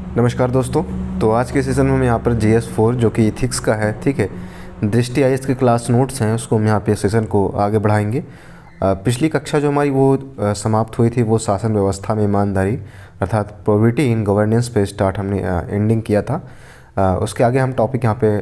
नमस्कार दोस्तों। तो आज के सेशन में हम यहाँ पर GS4 जो कि इथिक्स का है, ठीक है, दृष्टि IAS के क्लास नोट्स हैं, उसको हम यहाँ पे सेशन को आगे बढ़ाएंगे। पिछली कक्षा जो हमारी वो समाप्त हुई थी, वो शासन व्यवस्था में ईमानदारी अर्थात प्रोबिटी इन गवर्नेंस पे स्टार्ट हमने एंडिंग किया था। उसके आगे हम टॉपिक यहाँ पे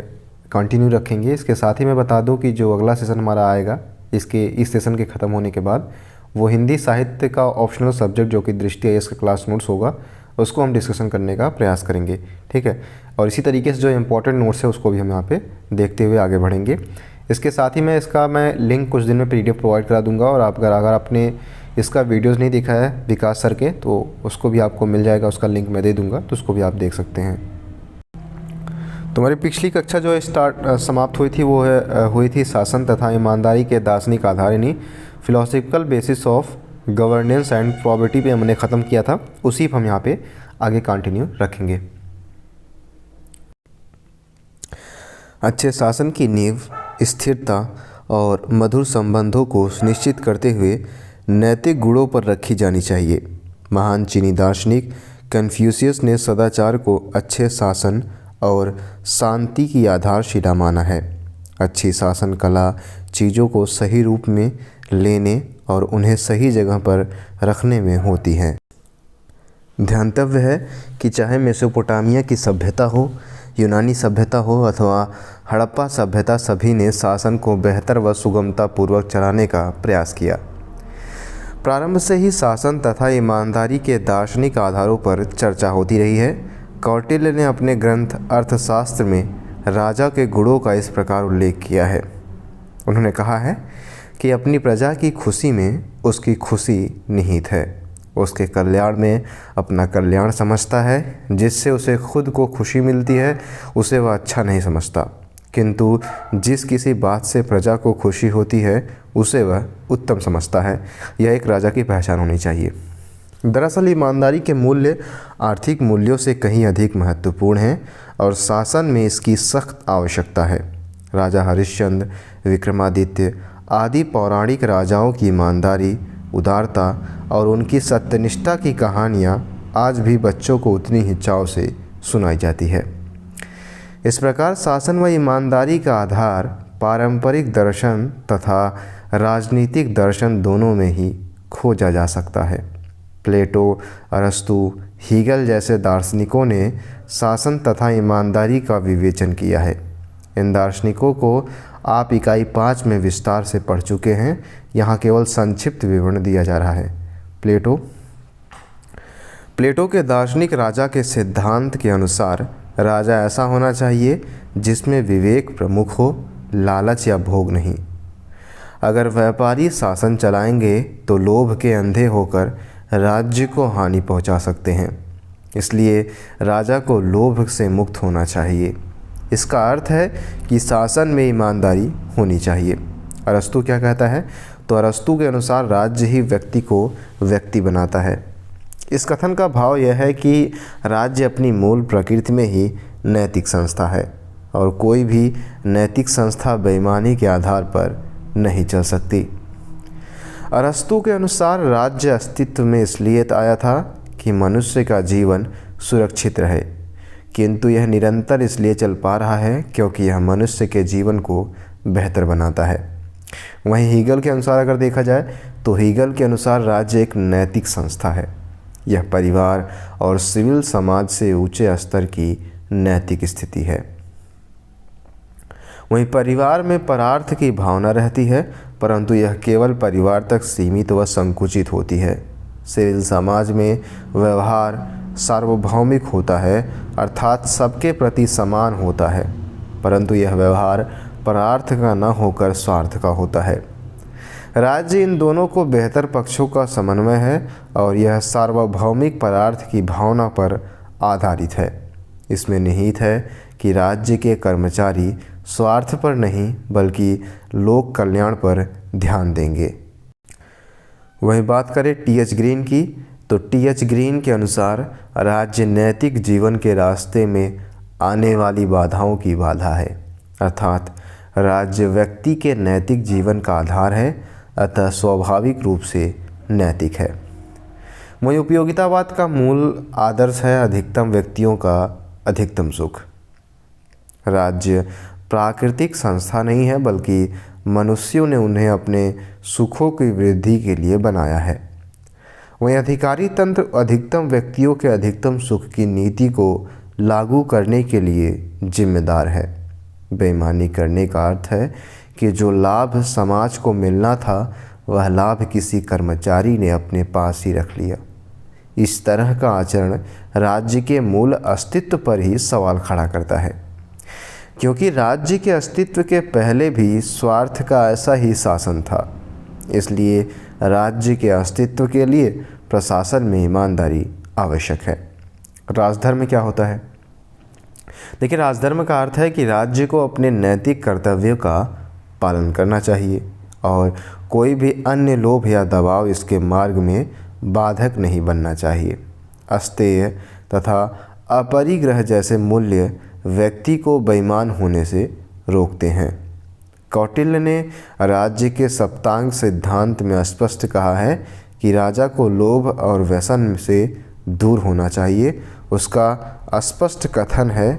कंटिन्यू रखेंगे। इसके साथ ही मैं बता दूँ कि जो अगला सेशन हमारा आएगा इस सेशन के ख़त्म होने के बाद, वो हिंदी साहित्य का ऑप्शनल सब्जेक्ट जो कि दृष्टि IAS का क्लास नोट्स होगा, उसको हम डिस्कशन करने का प्रयास करेंगे, ठीक है। और इसी तरीके से जो इम्पोर्टेंट नोट्स है उसको भी हम यहाँ पे देखते हुए आगे बढ़ेंगे। इसके साथ ही मैं लिंक कुछ दिन में PDF प्रोवाइड करा दूंगा, और आप अगर आपने इसका वीडियोज़ नहीं देखा है विकास सर के, तो उसको भी आपको मिल जाएगा, उसका लिंक मैं दे दूँगा, तो उसको भी आप देख सकते हैं। तो हमारी पिछली कक्षा जो है समाप्त हुई थी, वो हुई थी शासन तथा ईमानदारी के दार्शनिक आधार यानी philosophical basis of governance and property पे हमने ख़त्म किया था। उसी पर हम यहाँ पे आगे कंटिन्यू रखेंगे। अच्छे शासन की नींव स्थिरता और मधुर संबंधों को सुनिश्चित करते हुए नैतिक गुणों पर रखी जानी चाहिए। महान चीनी दार्शनिक कन्फ्यूशियस ने सदाचार को अच्छे शासन और शांति की आधारशिला माना है। अच्छी शासन कला चीज़ों को सही रूप में लेने और उन्हें सही जगह पर रखने में होती है। ध्यातव्य है कि चाहे मेसोपोटामिया की सभ्यता हो, यूनानी सभ्यता हो अथवा हड़प्पा सभ्यता, सभी ने शासन को बेहतर व सुगमता पूर्वक चलाने का प्रयास किया। प्रारंभ से ही शासन तथा ईमानदारी के दार्शनिक आधारों पर चर्चा होती रही है। कौटिल्य ने अपने ग्रंथ अर्थशास्त्र में राजा के गुणों का इस प्रकार उल्लेख किया है। उन्होंने कहा है कि अपनी प्रजा की खुशी में उसकी खुशी निहित है, उसके कल्याण में अपना कल्याण समझता है। जिससे उसे खुद को खुशी मिलती है उसे वह अच्छा नहीं समझता, किंतु जिस किसी बात से प्रजा को खुशी होती है उसे वह उत्तम समझता है। यह एक राजा की पहचान होनी चाहिए। दरअसल ईमानदारी के मूल्य आर्थिक मूल्यों से कहीं अधिक महत्वपूर्ण हैं और शासन में इसकी सख्त आवश्यकता है। राजा हरिश्चंद्र, विक्रमादित्य आदि पौराणिक राजाओं की ईमानदारी, उदारता और उनकी सत्यनिष्ठा की कहानियाँ आज भी बच्चों को उतनी ही चाव से सुनाई जाती है। इस प्रकार शासन व ईमानदारी का आधार पारंपरिक दर्शन तथा राजनीतिक दर्शन दोनों में ही खोजा जा सकता है। प्लेटो, अरस्तु, हीगल जैसे दार्शनिकों ने शासन तथा ईमानदारी का विवेचन किया है। इन दार्शनिकों को आप इकाई 5 में विस्तार से पढ़ चुके हैं। यहाँ केवल संक्षिप्त विवरण दिया जा रहा है। प्लेटो के दार्शनिक राजा के सिद्धांत के अनुसार राजा ऐसा होना चाहिए जिसमें विवेक प्रमुख हो, लालच या भोग नहीं। अगर व्यापारी शासन चलाएंगे तो लोभ के अंधे होकर राज्य को हानि पहुंचा सकते हैं। इसलिए राजा को लोभ से मुक्त होना चाहिए। इसका अर्थ है कि शासन में ईमानदारी होनी चाहिए। अरस्तु क्या कहता है? तो अरस्तु के अनुसार राज्य ही व्यक्ति को व्यक्ति बनाता है। इस कथन का भाव यह है कि राज्य अपनी मूल प्रकृति में ही नैतिक संस्था है और कोई भी नैतिक संस्था बेईमानी के आधार पर नहीं चल सकती। अरस्तु के अनुसार राज्य अस्तित्व में इसलिए आया था कि मनुष्य का जीवन सुरक्षित रहे, किंतु यह निरंतर इसलिए चल पा रहा है क्योंकि यह मनुष्य के जीवन को बेहतर बनाता है। वहीं हीगल के अनुसार अगर देखा जाए तो हीगल के अनुसार राज्य एक नैतिक संस्था है। यह परिवार और सिविल समाज से ऊंचे स्तर की नैतिक स्थिति है। वहीं परिवार में परार्थ की भावना रहती है, परंतु यह केवल परिवार तक सीमित व संकुचित होती है। सिविल समाज में व्यवहार सार्वभौमिक होता है, अर्थात सबके प्रति समान होता है, परंतु यह व्यवहार परार्थ का न होकर स्वार्थ का होता है। राज्य इन दोनों को बेहतर पक्षों का समन्वय है और यह सार्वभौमिक परार्थ की भावना पर आधारित है। इसमें निहित है कि राज्य के कर्मचारी स्वार्थ पर नहीं बल्कि लोक कल्याण पर ध्यान देंगे। वहीं बात करें TH ग्रीन की, तो TH ग्रीन के अनुसार राज्य नैतिक जीवन के रास्ते में आने वाली बाधाओं की बाधा है, अर्थात राज्य व्यक्ति के नैतिक जीवन का आधार है, अतः स्वाभाविक रूप से नैतिक है। वहीं उपयोगितावाद का मूल आदर्श है अधिकतम व्यक्तियों का अधिकतम सुख। राज्य प्राकृतिक संस्था नहीं है, बल्कि मनुष्यों ने उन्हें अपने सुखों की वृद्धि के लिए बनाया है। वहीं अधिकारी तंत्र अधिकतम व्यक्तियों के अधिकतम सुख की नीति को लागू करने के लिए जिम्मेदार है। बेईमानी करने का अर्थ है कि जो लाभ समाज को मिलना था वह लाभ किसी कर्मचारी ने अपने पास ही रख लिया। इस तरह का आचरण राज्य के मूल अस्तित्व पर ही सवाल खड़ा करता है, क्योंकि राज्य के अस्तित्व के पहले भी स्वार्थ का ऐसा ही शासन था। इसलिए राज्य के अस्तित्व के लिए प्रशासन में ईमानदारी आवश्यक है। राजधर्म क्या होता है? देखिए, राजधर्म का अर्थ है कि राज्य को अपने नैतिक कर्तव्यों का पालन करना चाहिए और कोई भी अन्य लोभ या दबाव इसके मार्ग में बाधक नहीं बनना चाहिए। अस्तेय तथा अपरिग्रह जैसे मूल्य व्यक्ति को बेईमान होने से रोकते हैं। कौटिल्य ने राज्य के सप्तांग सिद्धांत में स्पष्ट कहा है कि राजा को लोभ और व्यसन से दूर होना चाहिए। उसका स्पष्ट कथन है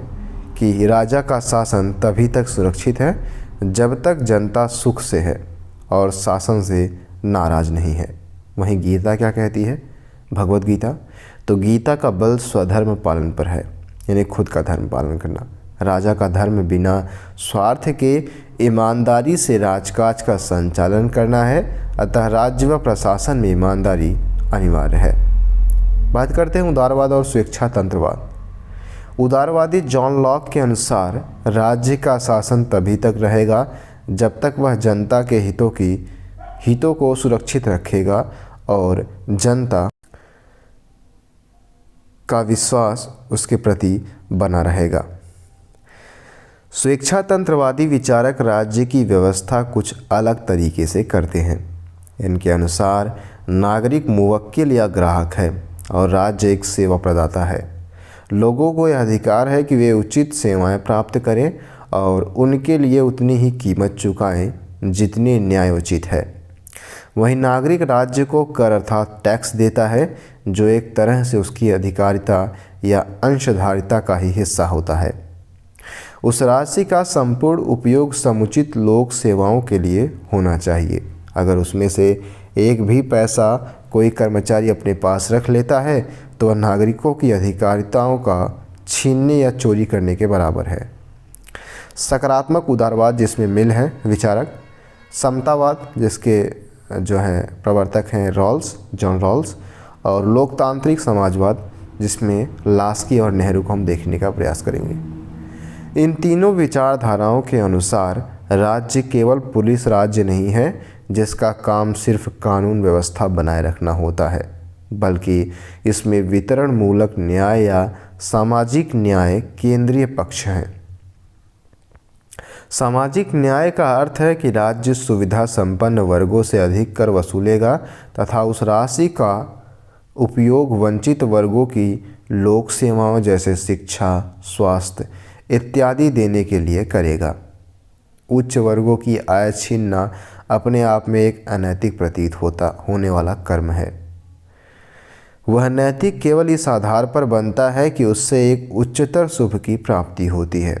कि राजा का शासन तभी तक सुरक्षित है जब तक जनता सुख से है और शासन से नाराज नहीं है। वहीं गीता क्या कहती है? भगवत गीता, तो गीता का बल स्वधर्म पालन पर है, यानी खुद का धर्म पालन करना। राजा का धर्म बिना स्वार्थ के ईमानदारी से राजकाज का संचालन करना है, अतः राज्य व प्रशासन में ईमानदारी अनिवार्य है। बात करते हैं उदारवाद और स्वेच्छातंत्रवाद। उदारवादी जॉन लॉक के अनुसार राज्य का शासन तभी तक रहेगा जब तक वह जनता के हितों को सुरक्षित रखेगा और जनता का विश्वास उसके प्रति बना रहेगा। स्वेच्छातंत्रवादी विचारक राज्य की व्यवस्था कुछ अलग तरीके से करते हैं। इनके अनुसार नागरिक मुवक्किल या ग्राहक है और राज्य एक सेवा प्रदाता है। लोगों को यह अधिकार है कि वे उचित सेवाएं प्राप्त करें और उनके लिए उतनी ही कीमत चुकाएं जितनी न्यायोचित है। वहीं नागरिक राज्य को कर अर्थात टैक्स देता है, जो एक तरह से उसकी अधिकारिता या अंशधारिता का ही हिस्सा होता है। उस राशि का संपूर्ण उपयोग समुचित लोक सेवाओं के लिए होना चाहिए। अगर उसमें से एक भी पैसा कोई कर्मचारी अपने पास रख लेता है तो वह नागरिकों की अधिकारिताओं का छीनने या चोरी करने के बराबर है। सकारात्मक उदारवाद जिसमें मिल है विचारक, समतावाद जिसके जो है प्रवर्तक हैं जॉन रॉल्स, और लोकतांत्रिक समाजवाद जिसमें लास्की और नेहरू को हम देखने का प्रयास करेंगे। इन तीनों विचारधाराओं के अनुसार राज्य केवल पुलिस राज्य नहीं है जिसका काम सिर्फ कानून व्यवस्था बनाए रखना होता है, बल्कि इसमें वितरण मूलक न्याय या सामाजिक न्याय केंद्रीय पक्ष है। सामाजिक न्याय का अर्थ है कि राज्य सुविधा संपन्न वर्गों से अधिक कर वसूलेगा तथा उस राशि का उपयोग वंचित वर्गों की लोक सेवाओं जैसे शिक्षा, स्वास्थ्य इत्यादि देने के लिए करेगा। उच्च वर्गों की आय छीनना अपने आप में एक अनैतिक प्रतीत होने वाला कर्म है। वह नैतिक केवल इस आधार पर बनता है कि उससे एक उच्चतर शुभ की प्राप्ति होती है,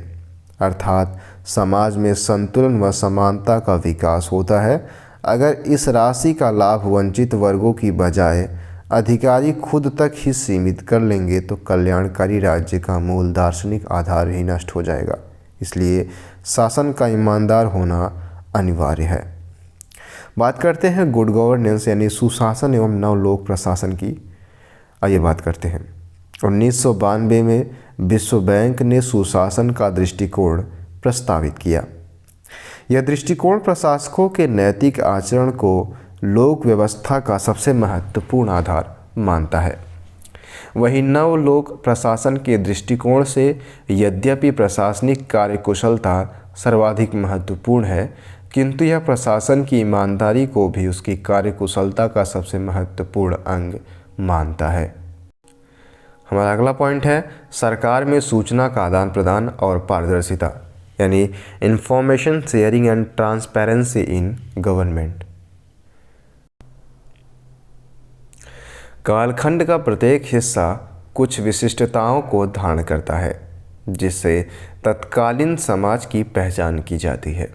अर्थात समाज में संतुलन व समानता का विकास होता है। अगर इस राशि का लाभ वंचित वर्गों की बजाय अधिकारी खुद तक ही सीमित कर लेंगे तो कल्याणकारी राज्य का मूल दार्शनिक आधार ही नष्ट हो जाएगा। इसलिए शासन का ईमानदार होना अनिवार्य है। बात करते हैं गुड गवर्नेंस यानी सुशासन एवं नवलोक प्रशासन की। आइए बात करते हैं। 1992 में विश्व बैंक ने सुशासन का दृष्टिकोण प्रस्तावित किया। यह दृष्टिकोण प्रशासकों के नैतिक आचरण को लोक व्यवस्था का सबसे महत्वपूर्ण आधार मानता है। वहीं नवलोक प्रशासन के दृष्टिकोण से यद्यपि प्रशासनिक कार्यकुशलता सर्वाधिक महत्वपूर्ण है, किंतु यह प्रशासन की ईमानदारी को भी उसकी कार्यकुशलता का सबसे महत्वपूर्ण अंग मानता है। हमारा अगला पॉइंट है सरकार में सूचना का आदान प्रदान और पारदर्शिता यानी information sharing and transparency in government. कालखंड का प्रत्येक हिस्सा कुछ विशिष्टताओं को धारण करता है जिससे तत्कालीन समाज की पहचान की जाती है।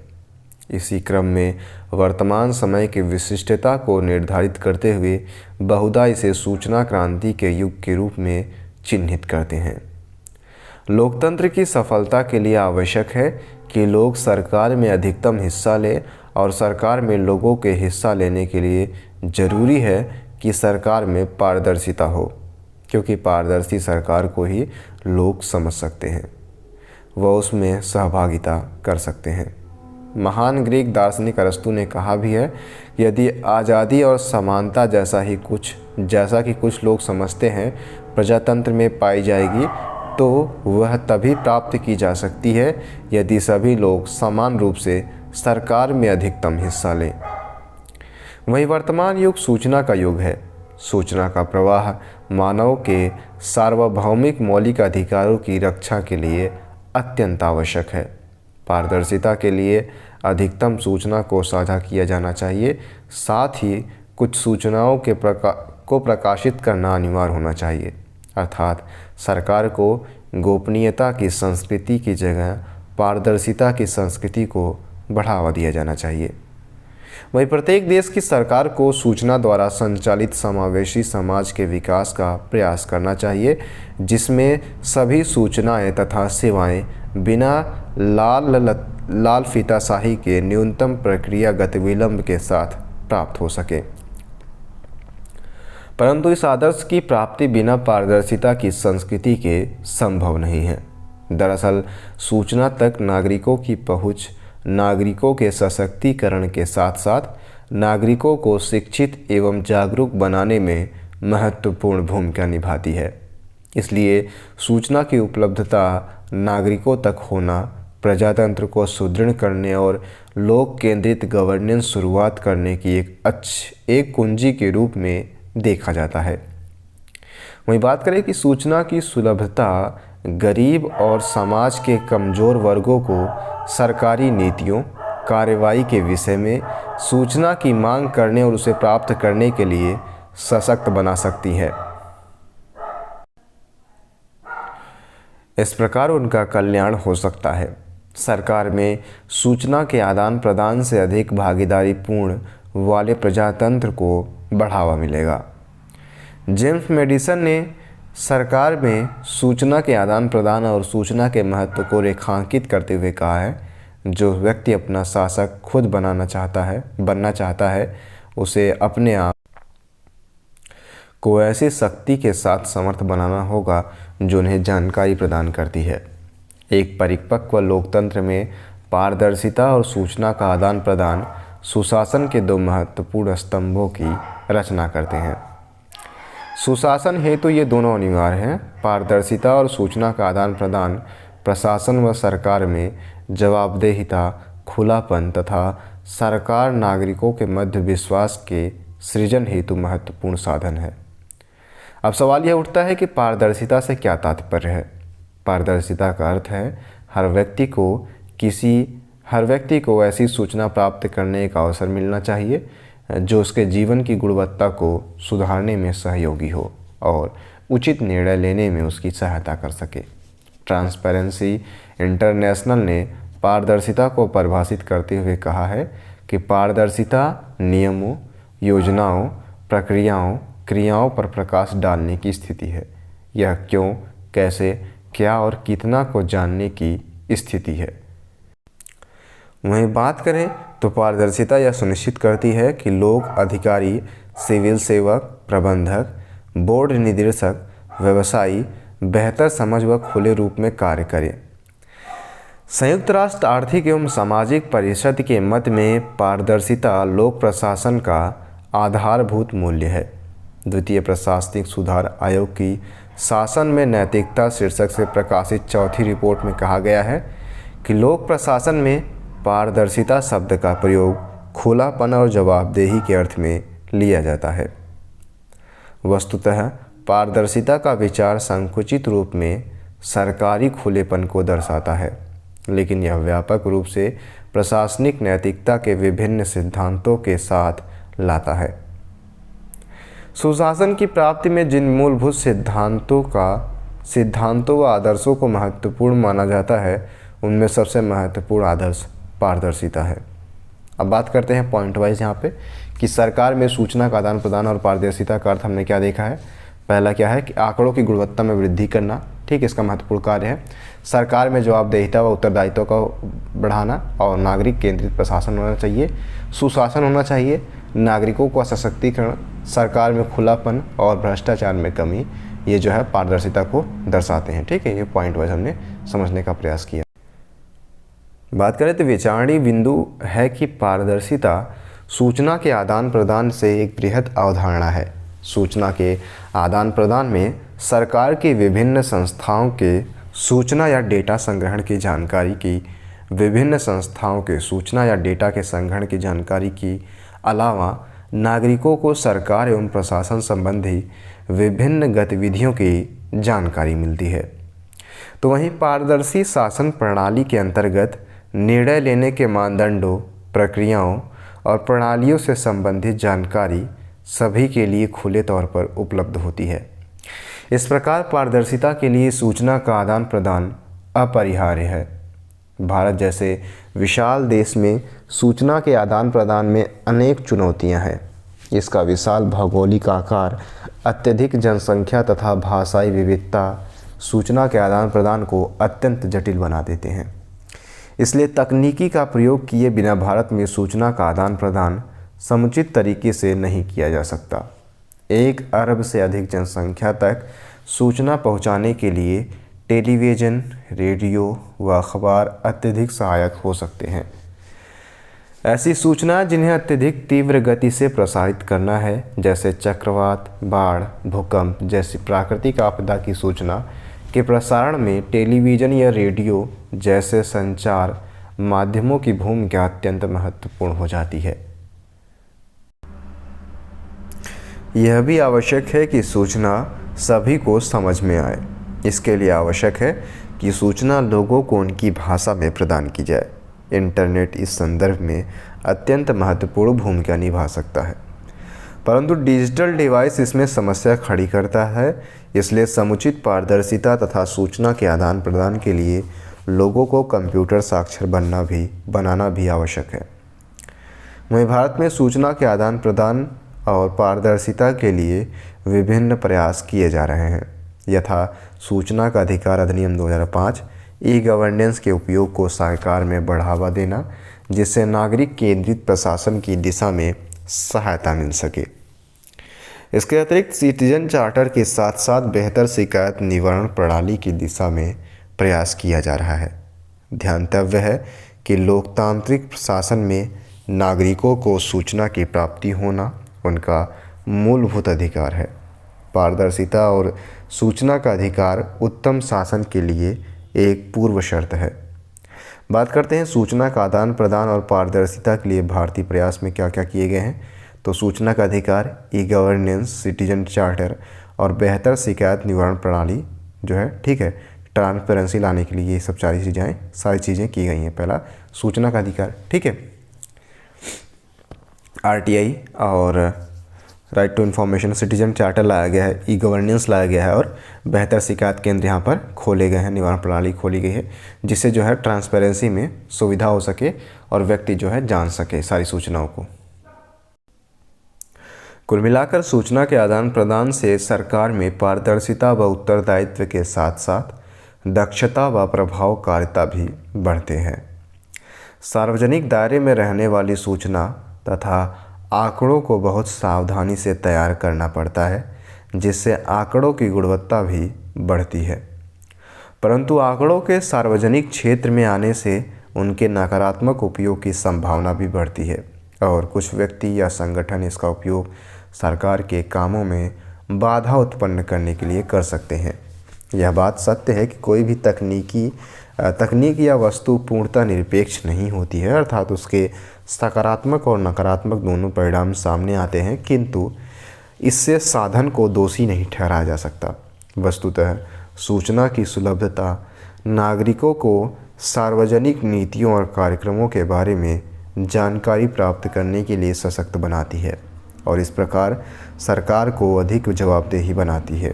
इसी क्रम में वर्तमान समय की विशिष्टता को निर्धारित करते हुए बहुधा इसे सूचना क्रांति के युग के रूप में चिन्हित करते हैं। लोकतंत्र की सफलता के लिए आवश्यक है कि लोग सरकार में अधिकतम हिस्सा लें और सरकार में लोगों के हिस्सा लेने के लिए जरूरी है कि सरकार में पारदर्शिता हो, क्योंकि पारदर्शी सरकार को ही लोग समझ सकते हैं, वह उसमें सहभागिता कर सकते हैं। महान ग्रीक दार्शनिक अरस्तु ने कहा भी है कि यदि आज़ादी और समानता जैसा कि कुछ लोग समझते हैं प्रजातंत्र में पाई जाएगी, तो वह तभी प्राप्त की जा सकती है यदि सभी लोग समान रूप से सरकार में अधिकतम हिस्सा लें। वही वर्तमान युग सूचना का युग है। सूचना का प्रवाह मानव के सार्वभौमिक मौलिक अधिकारों की रक्षा के लिए अत्यंत आवश्यक है। पारदर्शिता के लिए अधिकतम सूचना को साझा किया जाना चाहिए, साथ ही कुछ सूचनाओं को प्रकाशित करना अनिवार्य होना चाहिए, अर्थात सरकार को गोपनीयता की संस्कृति की जगह पारदर्शिता की संस्कृति को बढ़ावा दिया जाना चाहिए। वहीं प्रत्येक देश की सरकार को सूचना द्वारा संचालित समावेशी समाज के विकास का प्रयास करना चाहिए, जिसमें सभी सूचनाएं तथा सेवाएं बिना लाल फीताशाही के न्यूनतम प्रक्रियागत विलंब के साथ प्राप्त हो सके। परंतु इस आदर्श की प्राप्ति बिना पारदर्शिता की संस्कृति के संभव नहीं है। दरअसल सूचना तक नागरिकों की पहुंच नागरिकों के सशक्तिकरण के साथ साथ नागरिकों को शिक्षित एवं जागरूक बनाने में महत्वपूर्ण भूमिका निभाती है। इसलिए सूचना की उपलब्धता नागरिकों तक होना प्रजातंत्र को सुदृढ़ करने और लोक केंद्रित गवर्नेंस शुरुआत करने की एक कुंजी के रूप में देखा जाता है। वहीं बात करें कि सूचना की सुलभता गरीब और समाज के कमज़ोर वर्गों को सरकारी नीतियों कार्रवाई के विषय में सूचना की मांग करने और उसे प्राप्त करने के लिए सशक्त बना सकती है। इस प्रकार उनका कल्याण हो सकता है। सरकार में सूचना के आदान प्रदान से अधिक भागीदारीपूर्ण वाले प्रजातंत्र को बढ़ावा मिलेगा। जेम्स मेडिसन ने सरकार में सूचना के आदान प्रदान और सूचना के महत्व को रेखांकित करते हुए कहा है, जो व्यक्ति अपना शासक खुद बनना चाहता है उसे अपने आप को ऐसी शक्ति के साथ समर्थ बनाना होगा जो उन्हें जानकारी प्रदान करती है। एक परिपक्व लोकतंत्र में पारदर्शिता और सूचना का आदान प्रदान सुशासन के दो महत्वपूर्ण स्तंभों की रचना करते हैं। सुशासन हेतु ये दोनों अनिवार्य हैं। पारदर्शिता और सूचना का आदान प्रदान प्रशासन व सरकार में जवाबदेहिता, खुलापन तथा सरकार नागरिकों के मध्य विश्वास के सृजन हेतु महत्वपूर्ण साधन है। अब सवाल यह उठता है कि पारदर्शिता से क्या तात्पर्य है। पारदर्शिता का अर्थ है हर व्यक्ति को ऐसी सूचना प्राप्त करने का अवसर मिलना चाहिए जो उसके जीवन की गुणवत्ता को सुधारने में सहयोगी हो और उचित निर्णय लेने में उसकी सहायता कर सके। ट्रांसपेरेंसी इंटरनेशनल ने पारदर्शिता को परिभाषित करते हुए कहा है कि पारदर्शिता नियमों, योजनाओं, प्रक्रियाओं, क्रियाओं पर प्रकाश डालने की स्थिति है। यह क्यों, कैसे, क्या और कितना को जानने की स्थिति है। वहीं बात करें तो पारदर्शिता यह सुनिश्चित करती है कि लोग, अधिकारी, सिविल सेवक, प्रबंधक, बोर्ड निदेशक, व्यवसायी बेहतर समझ व खुले रूप में कार्य करें। संयुक्त राष्ट्र आर्थिक एवं सामाजिक परिषद के मत में पारदर्शिता लोक प्रशासन का आधारभूत मूल्य है। द्वितीय प्रशासनिक सुधार आयोग की शासन में नैतिकता शीर्षक से प्रकाशित चौथी रिपोर्ट में कहा गया है कि लोक प्रशासन में पारदर्शिता शब्द का प्रयोग खुलापन और जवाबदेही के अर्थ में लिया जाता है। वस्तुतः पारदर्शिता का विचार संकुचित रूप में सरकारी खुलेपन को दर्शाता है, लेकिन यह व्यापक रूप से प्रशासनिक नैतिकता के विभिन्न सिद्धांतों के साथ लाता है। सुशासन की प्राप्ति में जिन मूलभूत सिद्धांतों व आदर्शों को महत्वपूर्ण माना जाता है, उनमें सबसे महत्वपूर्ण आदर्श पारदर्शिता है। अब बात करते हैं पॉइंट वाइज यहाँ पे कि सरकार में सूचना का आदान प्रदान और पारदर्शिता का अर्थ हमने क्या देखा है। पहला क्या है कि आंकड़ों की गुणवत्ता में वृद्धि करना, ठीक, इसका महत्वपूर्ण कार्य है। सरकार में जवाबदेहिता व उत्तरदायित्व का बढ़ाना और नागरिक केंद्रित प्रशासन होना चाहिए। सुशासन होना चाहिए, नागरिकों का सशक्तिकरण, सरकार में खुलापन और भ्रष्टाचार में कमी, ये जो है पारदर्शिता को दर्शाते हैं। ठीक है, ये पॉइंट वाइज हमने समझने का प्रयास किया। बात करें तो विचारणीय बिंदु है कि पारदर्शिता सूचना के आदान प्रदान से एक बृहद अवधारणा है। सूचना के आदान प्रदान में सरकार की विभिन्न संस्थाओं के सूचना या डेटा संग्रहण की जानकारी की जानकारी की अलावा नागरिकों को सरकार एवं प्रशासन संबंधी विभिन्न गतिविधियों की जानकारी मिलती है। तो वहीं पारदर्शी शासन प्रणाली के अंतर्गत निर्णय लेने के मानदंडों, प्रक्रियाओं और प्रणालियों से संबंधित जानकारी सभी के लिए खुले तौर पर उपलब्ध होती है। इस प्रकार पारदर्शिता के लिए सूचना का आदान प्रदान अपरिहार्य है। भारत जैसे विशाल देश में सूचना के आदान प्रदान में अनेक चुनौतियां हैं। इसका विशाल भौगोलिक आकार, अत्यधिक जनसंख्या तथा भाषाई विविधता सूचना के आदान प्रदान को अत्यंत जटिल बना देते हैं। इसलिए तकनीकी का प्रयोग किए बिना भारत में सूचना का आदान प्रदान समुचित तरीके से नहीं किया जा सकता। 1 अरब से अधिक जनसंख्या तक सूचना पहुंचाने के लिए टेलीविज़न, रेडियो व अखबार अत्यधिक सहायक हो सकते हैं। ऐसी सूचना जिन्हें अत्यधिक तीव्र गति से प्रसारित करना है, जैसे चक्रवात, बाढ़, भूकंप जैसी प्राकृतिक आपदा की सूचना के प्रसारण में टेलीविज़न या रेडियो जैसे संचार माध्यमों की भूमिका अत्यंत महत्वपूर्ण हो जाती है। यह भी आवश्यक है कि सूचना सभी को समझ में आए। इसके लिए आवश्यक है कि सूचना लोगों को उनकी भाषा में प्रदान की जाए। इंटरनेट इस संदर्भ में अत्यंत महत्वपूर्ण भूमिका निभा सकता है, परंतु डिजिटल डिवाइस इसमें समस्या खड़ी करता है। इसलिए समुचित पारदर्शिता तथा सूचना के आदान प्रदान के लिए लोगों को कंप्यूटर साक्षर बनाना भी आवश्यक है। वहीं भारत में सूचना के आदान प्रदान और पारदर्शिता के लिए विभिन्न प्रयास किए जा रहे हैं। यथा सूचना का अधिकार अधिनियम 2005, ई गवर्नेंस के उपयोग को सरकार में बढ़ावा देना, जिससे नागरिक केंद्रित प्रशासन की दिशा में सहायता मिल सके। इसके अतिरिक्त सिटीजन चार्टर के साथ साथ बेहतर शिकायत निवारण प्रणाली की दिशा में प्रयास किया जा रहा है। ध्यातव्य है कि लोकतांत्रिक प्रशासन में नागरिकों को सूचना की प्राप्ति होना उनका मूलभूत अधिकार है। पारदर्शिता और सूचना का अधिकार उत्तम शासन के लिए एक पूर्व शर्त है। बात करते हैं सूचना का आदान प्रदान और पारदर्शिता के लिए भारतीय प्रयास में क्या क्या किए गए हैं। तो सूचना का अधिकार, ई गवर्नेंस, सिटीजन चार्टर और बेहतर शिकायत निवारण प्रणाली जो है, ठीक है, ट्रांसपेरेंसी लाने के लिए ये सब सारी चीज़ें की गई हैं। पहला सूचना का अधिकार, ठीक है, आरटीआई और right to information, citizen charter लाया गया है, ई गवर्नेंस लाया गया है और बेहतर शिकायत केंद्र यहाँ पर खोले गए हैं, निवारण प्रणाली खोली गई है, जिससे जो है ट्रांसपेरेंसी में सुविधा हो सके और व्यक्ति जो है जान सके सारी सूचनाओं को। कुल मिलाकर सूचना के आदान प्रदान से सरकार में पारदर्शिता व उत्तरदायित्व के साथ साथ दक्षता व प्रभावकारिता भी बढ़ते हैं। सार्वजनिक दायरे में रहने वाली सूचना तथा आंकड़ों को बहुत सावधानी से तैयार करना पड़ता है, जिससे आंकड़ों की गुणवत्ता भी बढ़ती है। परंतु आंकड़ों के सार्वजनिक क्षेत्र में आने से उनके नकारात्मक उपयोग की संभावना भी बढ़ती है और कुछ व्यक्ति या संगठन इसका उपयोग सरकार के कामों में बाधा उत्पन्न करने के लिए कर सकते हैं। यह बात सत्य है कि कोई भी तकनीक या वस्तु पूर्णतः निरपेक्ष नहीं होती है, अर्थात उसके सकारात्मक और नकारात्मक दोनों परिणाम सामने आते हैं, किंतु इससे साधन को दोषी नहीं ठहराया जा सकता। वस्तुतः सूचना की सुलभता नागरिकों को सार्वजनिक नीतियों और कार्यक्रमों के बारे में जानकारी प्राप्त करने के लिए सशक्त बनाती है। और इस प्रकार सरकार को अधिक जवाबदेही बनाती है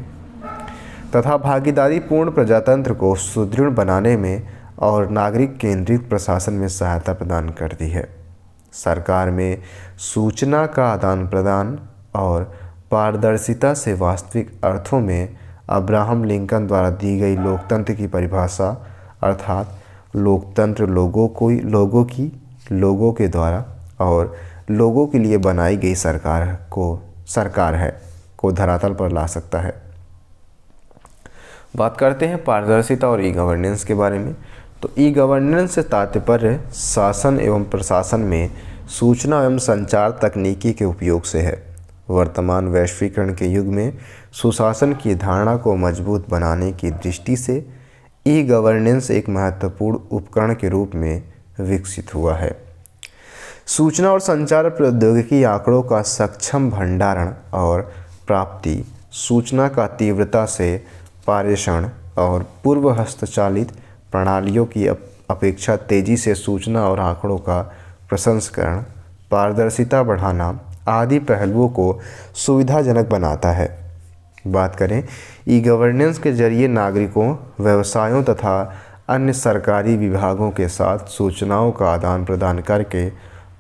तथा भागीदारी पूर्ण प्रजातंत्र को सुदृढ़ बनाने में और नागरिक केंद्रित प्रशासन में सहायता प्रदान करती है। सरकार में सूचना का आदान प्रदान और पारदर्शिता से वास्तविक अर्थों में अब्राहम लिंकन द्वारा दी गई लोकतंत्र की परिभाषा अर्थात लोकतंत्र लोगों के द्वारा और लोगों के लिए बनाई गई सरकार है को धरातल पर ला सकता है। बात करते हैं पारदर्शिता और ई गवर्नेंस के बारे में। तो ई गवर्नेंस से तात्पर्य शासन एवं प्रशासन में सूचना एवं संचार तकनीकी के उपयोग से है। वर्तमान वैश्वीकरण के युग में सुशासन की धारणा को मजबूत बनाने की दृष्टि से ई गवर्नेंस एक महत्वपूर्ण उपकरण के रूप में विकसित हुआ है। सूचना और संचार प्रौद्योगिकी आंकड़ों का सक्षम भंडारण और प्राप्ति, सूचना का तीव्रता से पारेषण और पूर्व हस्तचालित प्रणालियों की अपेक्षा तेजी से सूचना और आंकड़ों का प्रसंस्करण, पारदर्शिता बढ़ाना आदि पहलुओं को सुविधाजनक बनाता है। बात करें ई गवर्नेंस के जरिए नागरिकों, व्यवसायों तथा अन्य सरकारी विभागों के साथ सूचनाओं का आदान प्रदान करके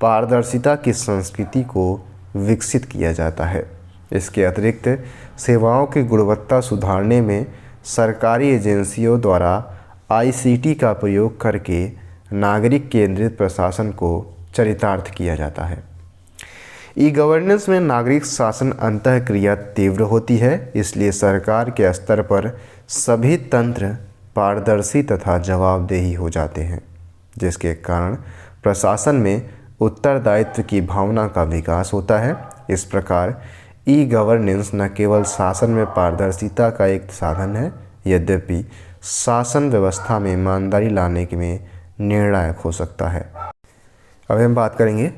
पारदर्शिता की संस्कृति को विकसित किया जाता है। इसके अतिरिक्त सेवाओं की गुणवत्ता सुधारने में सरकारी एजेंसियों द्वारा ICT का प्रयोग करके नागरिक केंद्रित प्रशासन को चरितार्थ किया जाता है। ई गवर्नेंस में नागरिक शासन अंतःक्रिया तीव्र होती है, इसलिए सरकार के स्तर पर सभी तंत्र पारदर्शी तथा जवाबदेही हो जाते हैं, जिसके कारण प्रशासन में उत्तरदायित्व की भावना का विकास होता है। इस प्रकार ई गवर्नेंस न केवल शासन में पारदर्शिता का एक साधन है, यद्यपि शासन व्यवस्था में ईमानदारी लाने में निर्णायक हो सकता है। अब हम बात करेंगे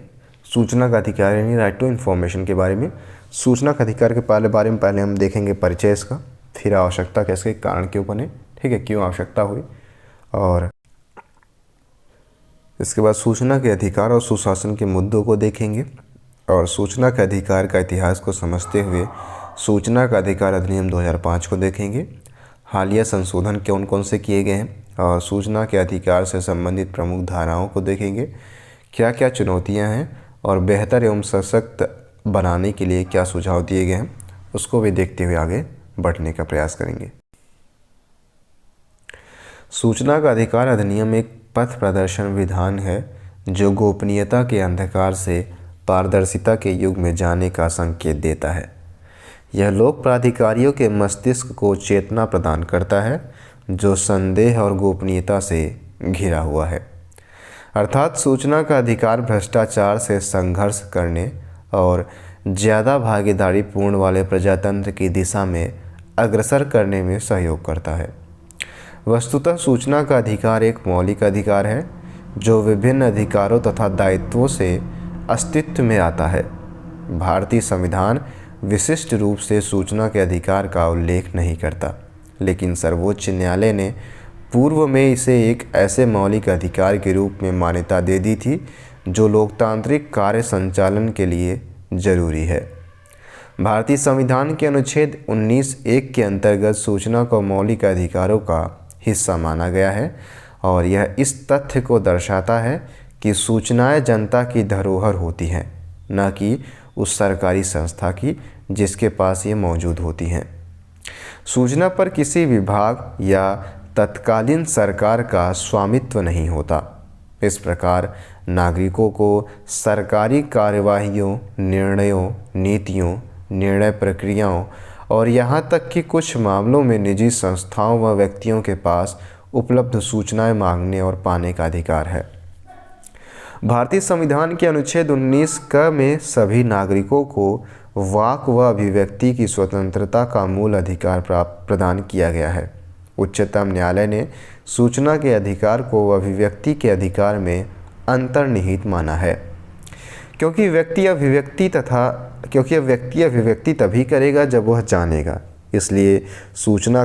सूचना का अधिकार यानी राइट टू इन्फॉर्मेशन के बारे में। सूचना का अधिकार के बारे में पहले हम देखेंगे परिचय इसका, फिर आवश्यकता कैसे कारण क्यों बने, ठीक है, क्यों आवश्यकता हुई, और इसके बाद सूचना के अधिकार और सुशासन के मुद्दों को देखेंगे और सूचना के अधिकार का इतिहास को समझते हुए सूचना का अधिकार अधिनियम 2005 को देखेंगे। हालिया संशोधन कौन कौन से किए गए हैं और सूचना के अधिकार से संबंधित प्रमुख धाराओं को देखेंगे, क्या क्या चुनौतियां हैं और बेहतर एवं सशक्त बनाने के लिए क्या सुझाव दिए गए हैं, उसको भी देखते हुए आगे बढ़ने का प्रयास करेंगे। सूचना का अधिकार अधिनियम एक पथ प्रदर्शन विधान है जो गोपनीयता के अंधकार से पारदर्शिता के युग में जाने का संकेत देता है। यह लोक प्राधिकारियों के मस्तिष्क को चेतना प्रदान करता है जो संदेह और गोपनीयता से घिरा हुआ है। अर्थात सूचना का अधिकार भ्रष्टाचार से संघर्ष करने और ज़्यादा भागीदारी पूर्ण वाले प्रजातंत्र की दिशा में अग्रसर करने में सहयोग करता है। वस्तुतः सूचना का अधिकार एक मौलिक अधिकार है जो विभिन्न अधिकारों तथा दायित्वों से अस्तित्व में आता है। भारतीय संविधान विशिष्ट रूप से सूचना के अधिकार का उल्लेख नहीं करता, लेकिन सर्वोच्च न्यायालय ने पूर्व में इसे एक ऐसे मौलिक अधिकार के रूप में मान्यता दे दी थी जो लोकतांत्रिक कार्य संचालन के लिए जरूरी है। भारतीय संविधान के अनुच्छेद 19(1) के अंतर्गत सूचना को मौलिक अधिकारों का हिस्सा माना गया है और यह इस तथ्य को दर्शाता है कि सूचनाएं जनता की धरोहर होती हैं, न कि उस सरकारी संस्था की जिसके पास ये मौजूद होती हैं। सूचना पर किसी विभाग या तत्कालीन सरकार का स्वामित्व नहीं होता। इस प्रकार नागरिकों को सरकारी कार्यवाहियों, निर्णयों, नीतियों, निर्णय प्रक्रियाओं और यहाँ तक कि कुछ मामलों में निजी संस्थाओं व व्यक्तियों के पास उपलब्ध सूचनाएं मांगने और पाने का अधिकार है। भारतीय संविधान के अनुच्छेद 19(क) में सभी नागरिकों को वाक व अभिव्यक्ति की स्वतंत्रता का मूल अधिकार प्रदान किया गया है। उच्चतम न्यायालय ने सूचना के अधिकार को अभिव्यक्ति के अधिकार में अंतर्निहित माना है, क्योंकि व्यक्ति अभिव्यक्ति तभी करेगा जब वह जानेगा। इसलिए सूचना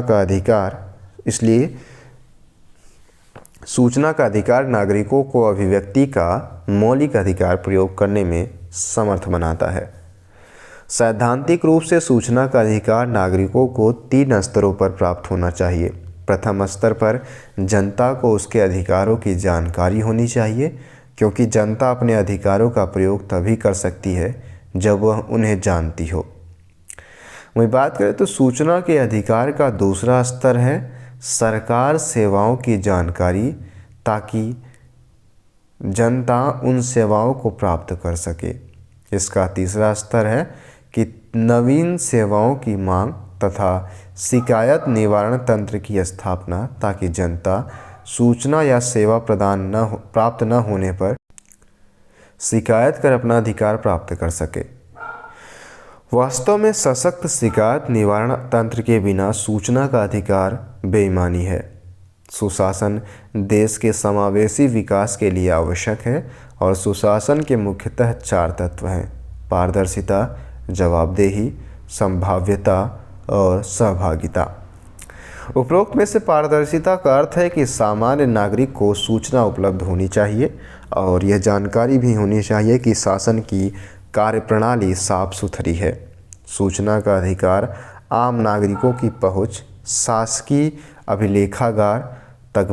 का अधिकार नागरिकों को अभिव्यक्ति का मौलिक अधिकार प्रयोग करने में समर्थ बनाता है। सैद्धांतिक रूप से सूचना का अधिकार नागरिकों को 3 स्तरों पर प्राप्त होना चाहिए। प्रथम स्तर पर जनता को उसके अधिकारों की जानकारी होनी चाहिए, क्योंकि जनता अपने अधिकारों का प्रयोग तभी कर सकती है जब वह उन्हें जानती हो। वहीं बात करें तो सूचना के अधिकार का दूसरा स्तर है सरकार सेवाओं की जानकारी, ताकि जनता उन सेवाओं को प्राप्त कर सके। इसका तीसरा स्तर है कि नवीन सेवाओं की मांग तथा शिकायत निवारण तंत्र की स्थापना, ताकि जनता सूचना या सेवा प्राप्त न होने पर शिकायत कर अपना अधिकार प्राप्त कर सके। वास्तव में सशक्त शिकायत निवारण तंत्र के बिना सूचना का अधिकार बेईमानी है। सुशासन देश के समावेशी विकास के लिए आवश्यक है और सुशासन के मुख्यतः 4 तत्व हैं: पारदर्शिता, जवाबदेही, संभाव्यता और सहभागिता। उपरोक्त में से पारदर्शिता का अर्थ है कि सामान्य नागरिक को सूचना उपलब्ध होनी चाहिए और यह जानकारी भी होनी चाहिए कि शासन की कार्यप्रणाली साफ सुथरी है। सूचना का अधिकार आम नागरिकों की पहुंच शासकीय अभिलेखागार तक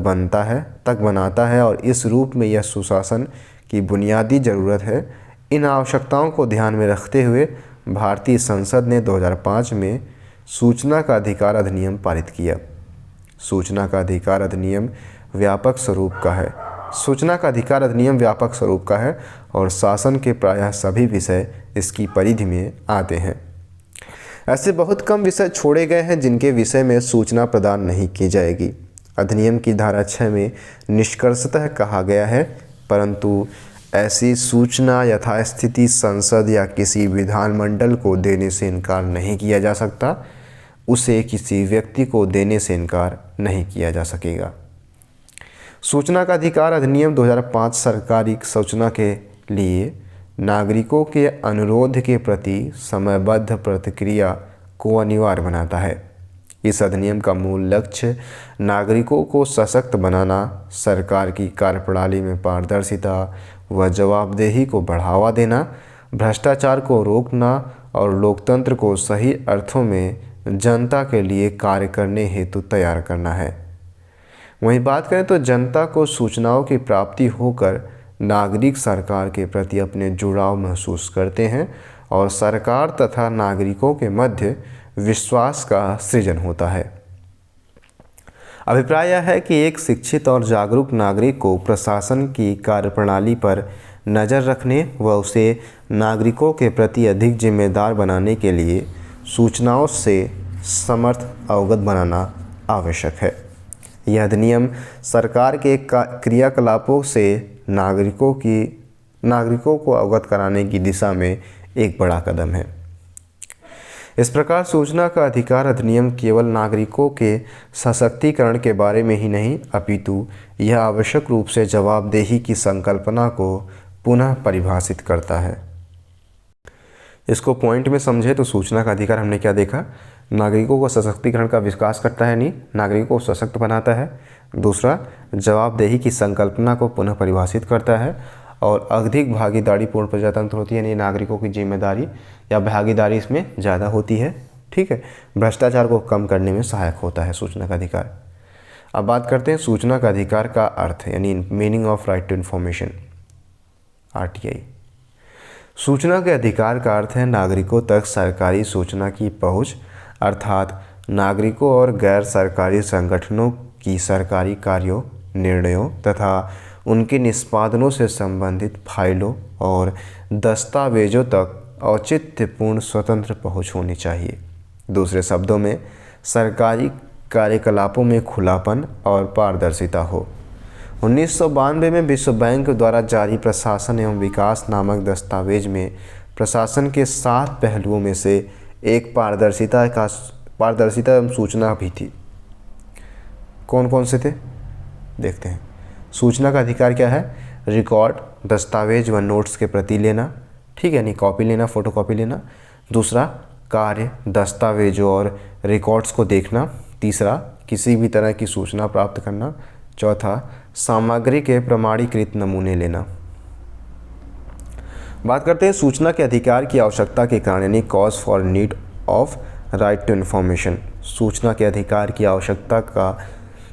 बनाता है और इस रूप में यह सुशासन की बुनियादी ज़रूरत है। इन आवश्यकताओं को ध्यान में रखते हुए भारतीय संसद ने 2005 में सूचना का अधिकार अधिनियम पारित किया। सूचना का अधिकार अधिनियम व्यापक स्वरूप का है और शासन के प्रायः सभी विषय इसकी परिधि में आते हैं। ऐसे बहुत कम विषय छोड़े गए हैं जिनके विषय में सूचना प्रदान नहीं की जाएगी। अधिनियम की धारा 6 में निष्कर्षतः कहा गया है, परंतु ऐसी सूचना यथास्थिति संसद या किसी विधानमंडल को देने से इनकार नहीं किया जा सकता। उसे किसी व्यक्ति को देने से इनकार नहीं किया जा सकेगा। सूचना का अधिकार अधिनियम 2005 सरकारी सूचना के लिए नागरिकों के अनुरोध के प्रति समयबद्ध प्रतिक्रिया को अनिवार्य बनाता है। इस अधिनियम का मूल लक्ष्य नागरिकों को सशक्त बनाना, सरकार की कार्यप्रणाली में पारदर्शिता व जवाबदेही को बढ़ावा देना, भ्रष्टाचार को रोकना और लोकतंत्र को सही अर्थों में जनता के लिए कार्य करने हेतु तैयार करना है। वहीं बात करें तो जनता को सूचनाओं की प्राप्ति होकर नागरिक सरकार के प्रति अपने जुड़ाव महसूस करते हैं और सरकार तथा नागरिकों के मध्य विश्वास का सृजन होता है। अभिप्राय यह है कि एक शिक्षित और जागरूक नागरिक को प्रशासन की कार्यप्रणाली पर नज़र रखने व उसे नागरिकों के प्रति अधिक जिम्मेदार बनाने के लिए सूचनाओं से समर्थ अवगत बनाना आवश्यक है। यह अधिनियम सरकार के क्रियाकलापों से नागरिकों को अवगत कराने की दिशा में एक बड़ा कदम है। इस प्रकार सूचना का अधिकार अधिनियम केवल नागरिकों के सशक्तिकरण के बारे में ही नहीं, अपितु यह आवश्यक रूप से जवाबदेही की संकल्पना को पुनः परिभाषित करता है। इसको पॉइंट में समझे तो सूचना का अधिकार हमने क्या देखा, नागरिकों को सशक्तिकरण का विकास करता है, नहीं नागरिकों को सशक्त बनाता है। दूसरा, जवाबदेही की संकल्पना को पुनः परिभाषित करता है और अधिक भागीदारीपूर्ण प्रजातंत्र होती है, यानी नागरिकों की जिम्मेदारी या भागीदारी इसमें ज़्यादा होती है। ठीक है, भ्रष्टाचार को कम करने में सहायक होता है सूचना का अधिकार। अब बात करते हैं सूचना का अधिकार का अर्थ, यानी meaning of right to information, RTI। सूचना के अधिकार का अर्थ है नागरिकों तक सरकारी सूचना की पहुंच, अर्थात नागरिकों और गैर सरकारी संगठनों की सरकारी कार्यों, निर्णयों तथा उनके निष्पादनों से संबंधित फाइलों और दस्तावेजों तक औचित्यपूर्ण स्वतंत्र पहुंच होनी चाहिए। दूसरे शब्दों में, सरकारी कार्यकलापों में खुलापन और पारदर्शिता हो। 1992 में विश्व बैंक द्वारा जारी प्रशासन एवं विकास नामक दस्तावेज में प्रशासन के 7 पहलुओं में से एक पारदर्शिता एवं सूचना भी थी। कौन कौन से थे देखते हैं। सूचना का अधिकार क्या है, रिकॉर्ड, दस्तावेज व नोट्स के प्रति लेना, ठीक है, यानी कॉपी लेना, फोटोकॉपी लेना। दूसरा, कार्य, दस्तावेजों और रिकॉर्ड्स को देखना। तीसरा, किसी भी तरह की सूचना प्राप्त करना। चौथा, सामग्री के प्रमाणीकृत नमूने लेना। बात करते हैं सूचना के अधिकार की आवश्यकता के कारण, यानी cause for need of right to information. सूचना के अधिकार की आवश्यकता का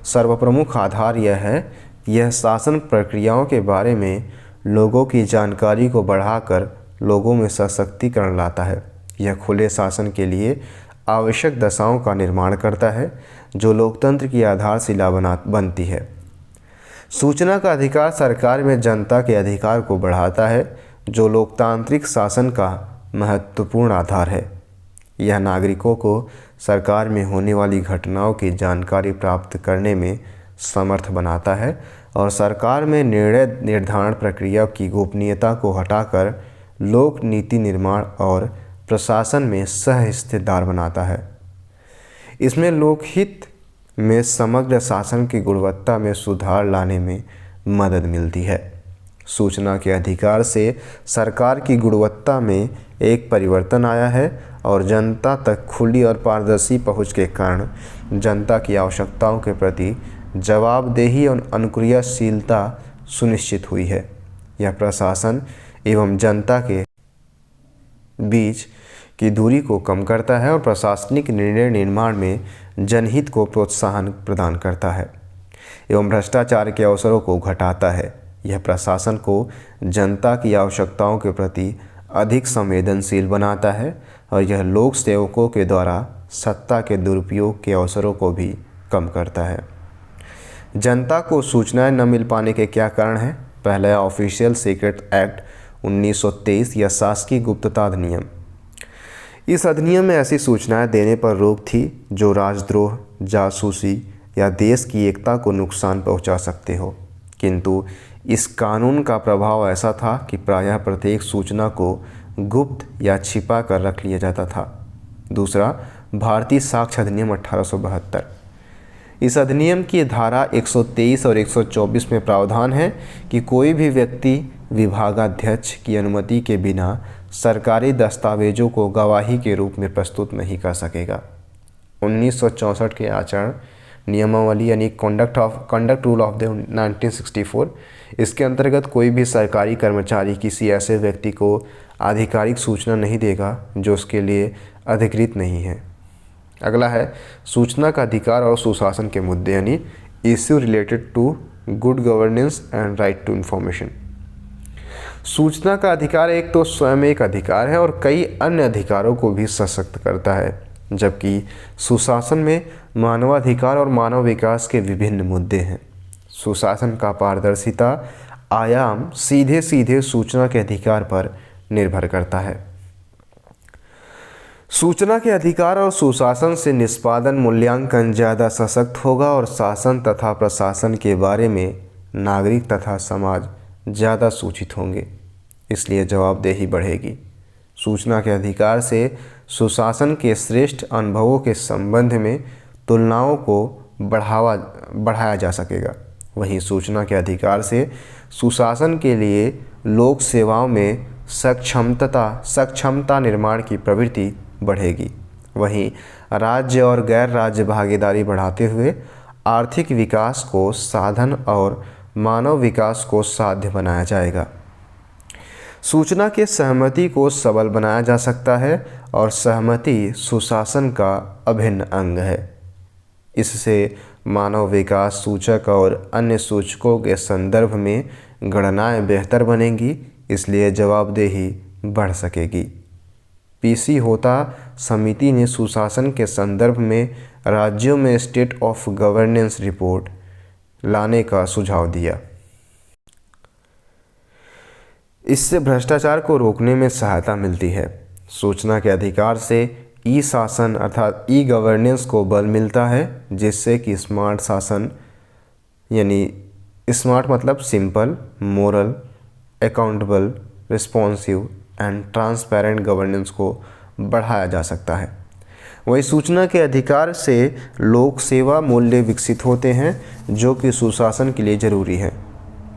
सर्वप्रमुख आधार यह है कि यह शासन प्रक्रियाओं के बारे में लोगों की जानकारी को बढ़ाकर लोगों में सशक्तिकरण लाता है। यह खुले शासन के लिए आवश्यक दशाओं का निर्माण करता है जो लोकतंत्र की आधारशिला बनती है। सूचना का अधिकार सरकार में जनता के अधिकार को बढ़ाता है जो लोकतांत्रिक शासन का महत्वपूर्ण आधार है। यह नागरिकों को सरकार में होने वाली घटनाओं की जानकारी प्राप्त करने में समर्थ बनाता है और सरकार में निर्णय निर्धारण प्रक्रिया की गोपनीयता को हटाकर लोक नीति निर्माण और प्रशासन में सह हिस्सेदार बनाता है। इसमें लोकहित में समग्र शासन की गुणवत्ता में सुधार लाने में मदद मिलती है। सूचना के अधिकार से सरकार की गुणवत्ता में एक परिवर्तन आया है और जनता तक खुली और पारदर्शी पहुंच के कारण जनता की आवश्यकताओं के प्रति जवाबदेही और अनुक्रियाशीलता सुनिश्चित हुई है। यह प्रशासन एवं जनता के बीच की दूरी को कम करता है और प्रशासनिक निर्णय निर्माण में जनहित को प्रोत्साहन प्रदान करता है एवं भ्रष्टाचार के अवसरों को घटाता है। यह प्रशासन को जनता की आवश्यकताओं के प्रति अधिक संवेदनशील बनाता है और यह लोक सेवकों के द्वारा सत्ता के दुरुपयोग के अवसरों को भी कम करता है। जनता को सूचनाएं न मिल पाने के क्या कारण हैं? पहला, ऑफिशियल सीक्रेट एक्ट 1923 या शासकीय गुप्तता अधिनियम। इस अधिनियम में ऐसी सूचनाएं देने पर रोक थी जो राजद्रोह, जासूसी या देश की एकता को नुकसान पहुंचा सकते हो, किंतु इस कानून का प्रभाव ऐसा था कि प्रायः प्रत्येक सूचना को गुप्त या छिपा कर रख लिया जाता था। दूसरा, भारतीय साक्ष्य अधिनियम 1872। इस अधिनियम की धारा 123 और 124 में प्रावधान है कि कोई भी व्यक्ति विभागाध्यक्ष की अनुमति के बिना सरकारी दस्तावेजों को गवाही के रूप में प्रस्तुत नहीं कर सकेगा। 1964 के आचरण नियमावली यानी कंडक्ट रूल ऑफ द 1964, इसके अंतर्गत कोई भी सरकारी कर्मचारी किसी ऐसे व्यक्ति को आधिकारिक सूचना नहीं देगा जो उसके लिए अधिकृत नहीं है। अगला है सूचना का अधिकार और सुशासन के मुद्दे, यानी issue related to good governance and right to information. सूचना का अधिकार एक तो स्वयं एक अधिकार है और कई अन्य अधिकारों को भी सशक्त करता है, जबकि सुशासन में मानवाधिकार और मानव विकास के विभिन्न मुद्दे हैं। सुशासन का पारदर्शिता आयाम सीधे सीधे सूचना के अधिकार पर निर्भर करता है। सूचना के अधिकार और सुशासन से निष्पादन मूल्यांकन ज़्यादा सशक्त होगा और शासन तथा प्रशासन के बारे में नागरिक तथा समाज ज़्यादा सूचित होंगे, इसलिए जवाबदेही बढ़ेगी। सूचना के अधिकार से सुशासन के श्रेष्ठ अनुभवों के संबंध में तुलनाओं को बढ़ाया जा सकेगा। वहीं सूचना के अधिकार से सुशासन के लिए लोक सेवाओं में सक्षमता निर्माण की प्रवृत्ति बढ़ेगी। वहीं राज्य और गैर राज्य भागीदारी बढ़ाते हुए आर्थिक विकास को साधन और मानव विकास को साध्य बनाया जाएगा। सूचना के सहमति को सबल बनाया जा सकता है और सहमति सुशासन का अभिन्न अंग है। इससे मानव विकास सूचक और अन्य सूचकों के संदर्भ में गणनाएं बेहतर बनेंगी, इसलिए जवाबदेही बढ़ सकेगी। पीसी होता समिति ने सुशासन के संदर्भ में राज्यों में स्टेट ऑफ गवर्नेंस रिपोर्ट लाने का सुझाव दिया। इससे भ्रष्टाचार को रोकने में सहायता मिलती है। सूचना के अधिकार से ई शासन अर्थात ई गवर्नेंस को बल मिलता है, जिससे कि स्मार्ट शासन यानी स्मार्ट मतलब simple, moral, accountable, responsive and transparent governance को बढ़ाया जा सकता है। वही सूचना के अधिकार से लोक सेवा मूल्य विकसित होते हैं जो कि सुशासन के लिए ज़रूरी है।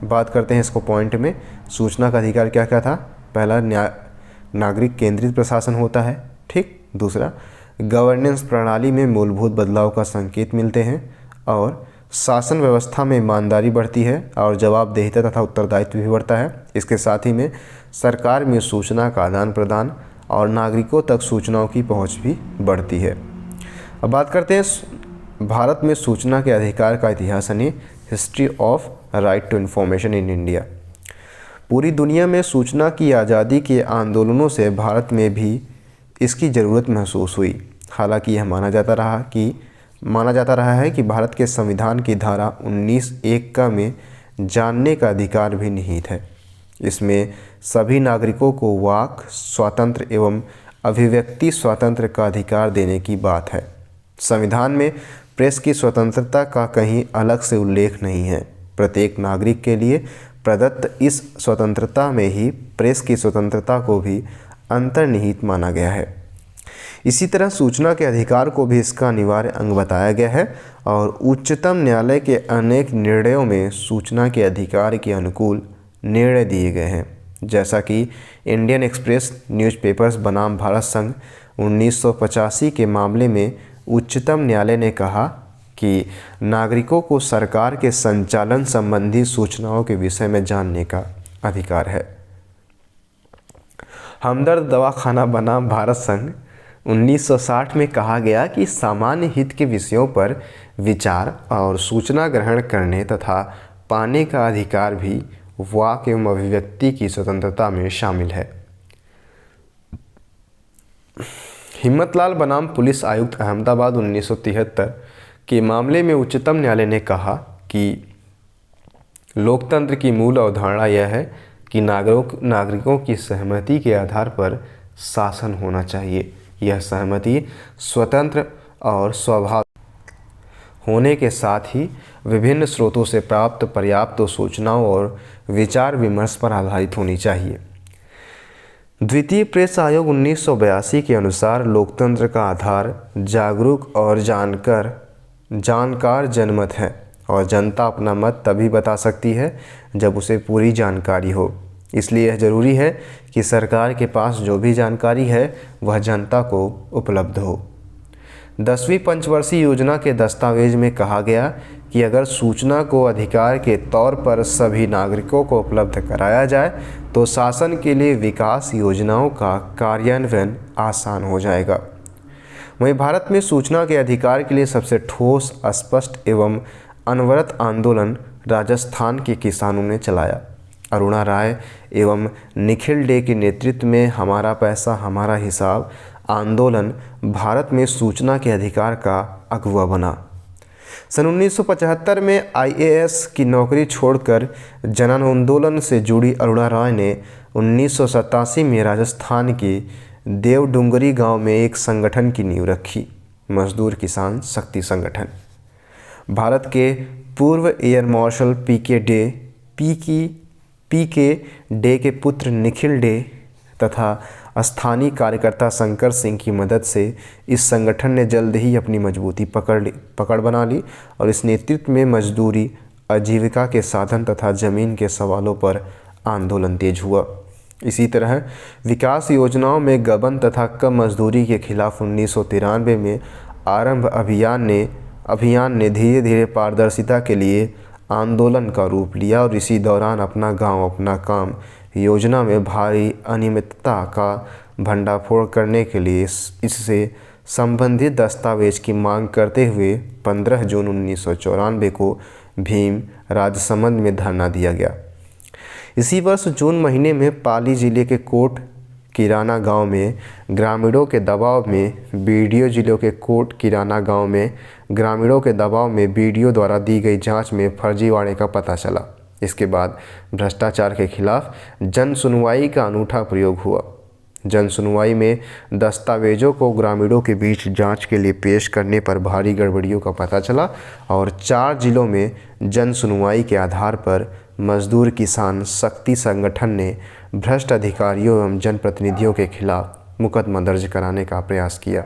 बात करते हैं इसको पॉइंट में। सूचना का अधिकार क्या क्या था? पहला, नागरिक केंद्रित प्रशासन होता है, ठीक। दूसरा, गवर्नेंस प्रणाली में मूलभूत बदलाव का संकेत मिलते हैं और शासन व्यवस्था में ईमानदारी बढ़ती है और जवाबदेहिता तथा उत्तरदायित्व भी बढ़ता है। इसके साथ ही में सरकार में सूचना का आदान प्रदान और नागरिकों तक सूचनाओं की पहुंच भी बढ़ती है। अब बात करते हैं भारत में सूचना के अधिकार का इतिहास यानी history of right to information in India. पूरी दुनिया में सूचना की आज़ादी के आंदोलनों से भारत में भी इसकी ज़रूरत महसूस हुई। हालांकि यह माना जाता रहा है कि भारत के संविधान की धारा 19(1) में जानने का अधिकार भी निहित है। इसमें सभी नागरिकों को वाक स्वातंत्र्य एवं अभिव्यक्ति स्वातंत्र्य का अधिकार देने की बात है। संविधान में प्रेस की स्वतंत्रता का कहीं अलग से उल्लेख नहीं है। प्रत्येक नागरिक के लिए प्रदत्त इस स्वतंत्रता में ही प्रेस की स्वतंत्रता को भी अंतर्निहित माना गया है। इसी तरह सूचना के अधिकार को भी इसका अनिवार्य अंग बताया गया है और उच्चतम न्यायालय के अनेक निर्णयों में सूचना के अधिकार के अनुकूल निर्णय दिए गए हैं। जैसा कि इंडियन एक्सप्रेस न्यूज़पेपर्स बनाम भारत संघ 1985 के मामले में उच्चतम न्यायालय ने कहा कि नागरिकों को सरकार के संचालन संबंधी सूचनाओं के विषय में जानने का अधिकार है। हमदर्द दवाखाना बनाम भारत संघ 1960 में कहा गया कि सामान्य हित के विषयों पर विचार और सूचना ग्रहण करने तथा पाने का अधिकार भी वाक एवं अभिव्यक्ति की स्वतंत्रता में शामिल है। हिम्मतलाल बनाम पुलिस आयुक्त अहमदाबाद 1973 के मामले में उच्चतम न्यायालय ने कहा कि लोकतंत्र की मूल अवधारणा यह है कि नागरिकों की सहमति के आधार पर शासन होना चाहिए। यह सहमति स्वतंत्र और स्वाभाविक होने के साथ ही विभिन्न स्रोतों से प्राप्त पर्याप्त सूचनाओं और विचार विमर्श पर आधारित होनी चाहिए। द्वितीय प्रेस आयोग 1982 के अनुसार लोकतंत्र का आधार जागरूक और जानकार जनमत है और जनता अपना मत तभी बता सकती है जब उसे पूरी जानकारी हो। इसलिए यह ज़रूरी है कि सरकार के पास जो भी जानकारी है वह जनता को उपलब्ध हो। 10वीं पंचवर्षीय योजना के दस्तावेज में कहा गया कि अगर सूचना को अधिकार के तौर पर सभी नागरिकों को उपलब्ध कराया जाए तो शासन के लिए विकास योजनाओं का कार्यान्वयन आसान हो जाएगा। वहीं भारत में सूचना के अधिकार के लिए सबसे ठोस, स्पष्ट एवं अनवरत आंदोलन राजस्थान के किसानों ने चलाया। अरुणा राय एवं निखिल डे के नेतृत्व में हमारा पैसा हमारा हिसाब आंदोलन भारत में सूचना के अधिकार का अगुवा बना। सन 1975 में IAS की नौकरी छोड़कर जन आंदोलन से जुड़ी अरुणा राय ने 1987 में राजस्थान के देवडुंगरी गांव में एक संगठन की नींव रखी, मजदूर किसान शक्ति संगठन। भारत के पूर्व एयर मार्शल पीके डे के पुत्र निखिल डे तथा स्थानीय कार्यकर्ता शंकर सिंह की मदद से इस संगठन ने जल्द ही अपनी मजबूती पकड़ बना ली और इस नेतृत्व में मजदूरी, आजीविका के साधन तथा जमीन के सवालों पर आंदोलन तेज हुआ। इसी तरह विकास योजनाओं में गबन तथा कम मजदूरी के खिलाफ 1993 में आरंभ अभियान ने धीरे धीरे पारदर्शिता के लिए आंदोलन का रूप लिया और इसी दौरान अपना गांव अपना काम योजना में भारी अनियमितता का भंडाफोड़ करने के लिए इससे संबंधित दस्तावेज की मांग करते हुए 15 जून 1994 को भीम राजसमंद में धरना दिया गया। इसी वर्ष जून महीने में पाली जिले के कोट किराना गांव में ग्रामीणों के दबाव में बीडीओ द्वारा दी गई जांच में फर्जीवाड़े का पता चला। इसके बाद भ्रष्टाचार के खिलाफ जन सुनवाई का अनूठा प्रयोग हुआ। जन सुनवाई में दस्तावेजों को ग्रामीणों के बीच जांच के लिए पेश करने पर भारी गड़बड़ियों का पता चला और 4 जिलों में जन सुनवाई के आधार पर मजदूर किसान शक्ति संगठन ने भ्रष्ट अधिकारियों एवं जनप्रतिनिधियों के खिलाफ मुकदमा दर्ज कराने का प्रयास किया,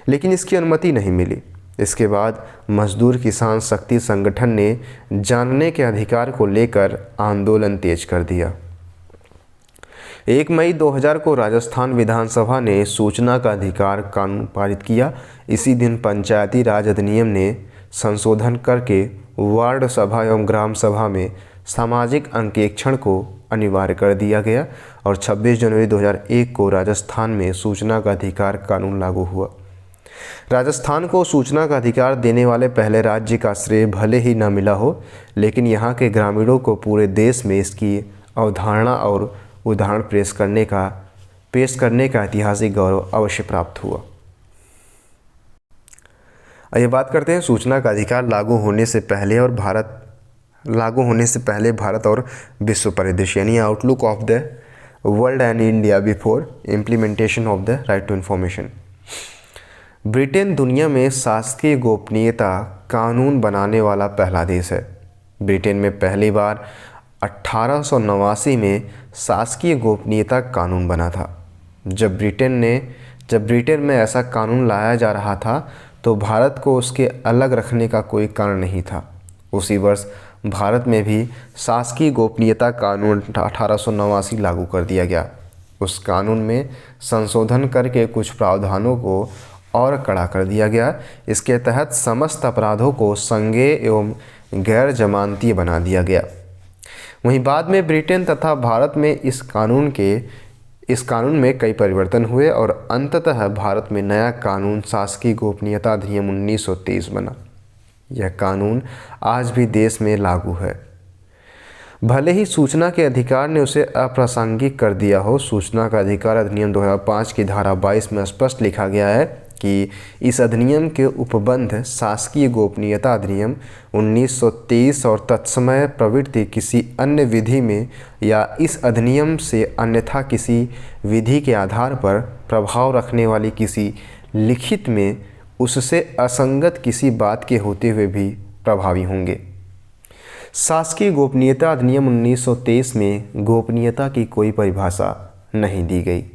लेकिन इसकी अनुमति नहीं मिली। इसके बाद मजदूर किसान शक्ति संगठन ने जानने के अधिकार को लेकर आंदोलन तेज कर दिया। 1 मई 2000 को राजस्थान विधानसभा ने सूचना का अधिकार कानून पारित किया। इसी दिन पंचायती राज अधिनियम ने संशोधन करके वार्ड सभा एवं ग्राम सभा में सामाजिक अंकेक्षण को अनिवार्य कर दिया गया और 26 जनवरी 2001 को राजस्थान में सूचना का अधिकार कानून लागू हुआ। राजस्थान को सूचना का अधिकार देने वाले पहले राज्य का श्रेय भले ही न मिला हो, लेकिन यहाँ के ग्रामीणों को पूरे देश में इसकी अवधारणा और उदाहरण पेश करने का ऐतिहासिक गौरव अवश्य प्राप्त हुआ। आइए बात करते हैं सूचना का अधिकार लागू होने से पहले भारत और विश्व परिदृश्य, यानी outlook of the world and India before implementation of the right to information. Britain दुनिया में शासकीय गोपनीयता कानून बनाने वाला पहला देश है। ब्रिटेन में पहली बार 1889 में शासकीय गोपनीयता कानून बना था। जब ब्रिटेन में ऐसा कानून लाया जा रहा था तो भारत को उसके अलग रखने का कोई कारण नहीं था। उसी वर्ष भारत में भी शासकीय गोपनीयता कानून 1889 लागू कर दिया गया। उस कानून में संशोधन करके कुछ प्रावधानों को और कड़ा कर दिया गया। इसके तहत समस्त अपराधों को संज्ञेय एवं गैर जमानती बना दिया गया। वहीं बाद में ब्रिटेन तथा भारत में इस कानून में कई परिवर्तन हुए और अंततः भारत में नया कानून शासकीय गोपनीयता अधिनियम 1923 बना। यह कानून आज भी देश में लागू है। भले ही सूचना के अधिकार ने उसे अप्रासंगिक कर दिया हो, सूचना का अधिकार अधिनियम 2005 की धारा 22 में स्पष्ट लिखा गया है कि इस अधिनियम के उपबंध शासकीय गोपनीयता अधिनियम 1923 और तत्समय प्रवृत्ति किसी अन्य विधि में या इस अधिनियम से अन्यथा किसी विधि के आधार पर प्रभाव रखने वाली किसी लिखित में उससे असंगत किसी बात के होते हुए भी प्रभावी होंगे। शासकीय गोपनीयता अधिनियम 1923 में गोपनीयता की कोई परिभाषा नहीं दी गई,